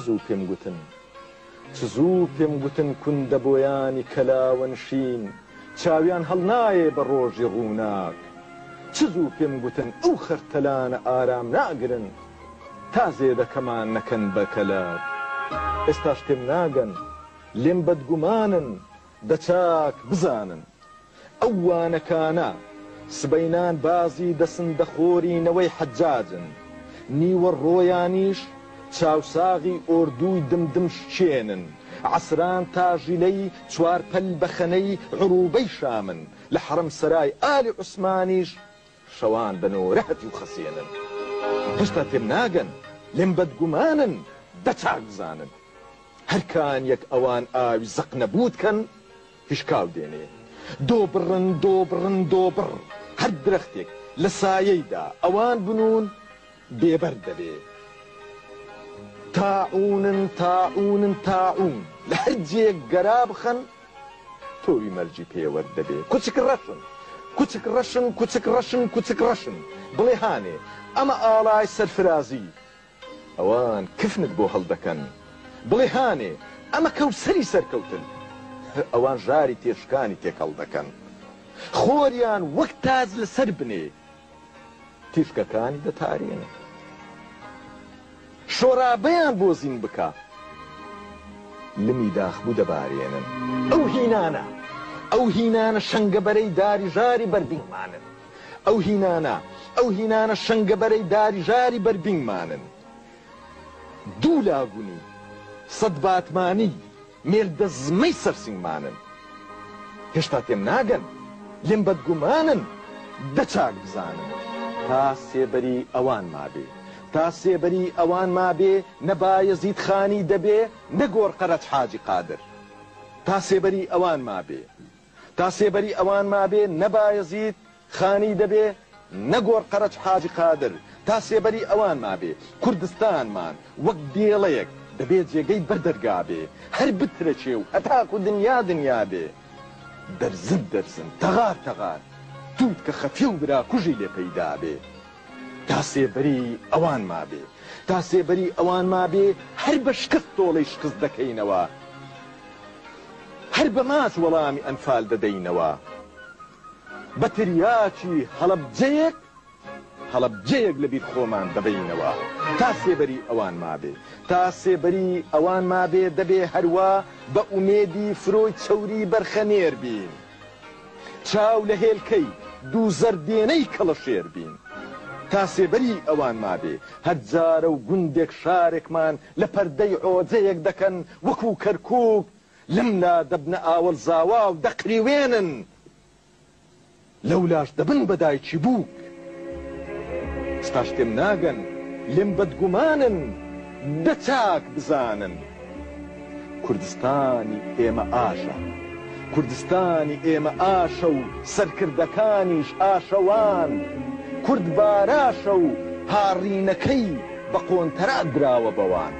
زوو پێم گوتن چ زوو پێم گوتن کوندە بۆیانی کەلاوەنشین چاویان هەڵ نایێ بە ڕۆژی ڕووناک چ زوو پێم گوتن ئەو خەرتەلانە ئارام ناگرن تا زێدەکەمان نەکەن بە کەلات ئێستاش پێم ناگەن لێم بەدگومانن دەچاک بزانن ئەو وانەکانە سبەینان بازی دەسندەخۆرینەوەی حەجاجن نیوە ڕۆیانیش چاوساغی ئۆردووی دمدم شچێنن عسران تاژیلەی چوارپەل بەخەنەی عروبەی شامن لە حرم سەرای ئالی عوسمانیش شەوان بەنۆرەهەتی و خەسێنن هێشتا پێم ناگەن لێم بەدگومانن دەچاک بزانن هەرکان یەک ئەوان ئاوی زەق نەبووتکەن هیشکاو دێنێ دۆبڕن دۆبڕن دۆبڕ هەر درەختێک لە سایەیدا ئەوان بنون بێبەر دەبێ تاعونن تاعونن تاعون لە هەر جێک گەرا بخەن تۆوی مەرجی پێوەرد دەبێ کوچک ڕەشن کوچک ڕەشن کوچک ڕەشن کوچک ڕەشن بڵێ هانێ ئەمە ئاڵای سەرفرازی ئەوان کفنت بۆ هەڵدەکەن بڵێ هانێ ئەمە کەوسەری سەرکەوتن ئەوان ژاری تێشکانی تێکەڵ دەکەن خۆریان وەک تاج لەسەر بنێ تیشکەکانی دەتارێنن شۆرابەیان بۆ زین بکە لمی داخبوو دەبارێنن ئەو هینانە شەنگەبەرەی داری ژاری بەربینگمانن ئەو هینانە شەنگەبەرەی داری ژاری بەربینگمانن دوو لاگونی سەد باتمانی مێردە زمەی سەرسینگمانن هێشتا پێم ناگەن لێم بەدگومانن دەچاک بزانن تا سێبەری ئەوان مابێ تا سێبەری ئەوان مابێ نەبایەزید خانی دەبێ نەگۆڕ قەرەت حاجی قادر تا سێبەری ئەوان مابێ تا سێبەری ئەوان مابێ نەبایەزید خانی دەبێ نەگۆڕ قەرەت حاجی قادر تا سێبەری ئەوان مابێ کوردستانمان وەک دێڵەیەک دەبێت جێگەی بەردەرگا بێ هەر بترەچێ و هەتاکو دنیا دنیا بێ دەرزن دەرزن تەغار تەغار تووت کە خەفیە و برا کوژی لێ پەیدا بێ تا سێبەری ئەوان مابێ تا سێبەری ئەوان مابێ هەر بە شکست تۆڵەی شکست دەکەینەوە هەر بە ماچ وەڵامی ئەنفال دەدەینەوە بە تریاکی هەڵەبجەیەک لە بیر خۆمان دەبینەوە تا سێبەری ئەوان مابێ تا سێبەری ئەوان مابێ دەبێ هەروە بە ئومێدی فرۆی چەوری بەرخەنێر بین چاو لە هێلکەی دوو زەردێنەی کەڵەشێر بین تا سێبەری ئەوان مابێ هەر جارە و گوندێک شارێکمان لە پەردەی عۆجەیەک دەکەن وەکو کەرکووک لەملا دەبنە ئاوەڵ زاوا و دەقریوێنن لەولاش دەبن بەدایکی بووک ستاش پێم ناگەن لێم بەدگومانن دەچاک بزانن کوردستانی ئێمە ئاشە کوردستانی ئێمە ئاشە و سەرکردەکانیش ئاشەوان کورد باراشە و هاڕینەکەی بە قۆنتەرا دراوە بەوان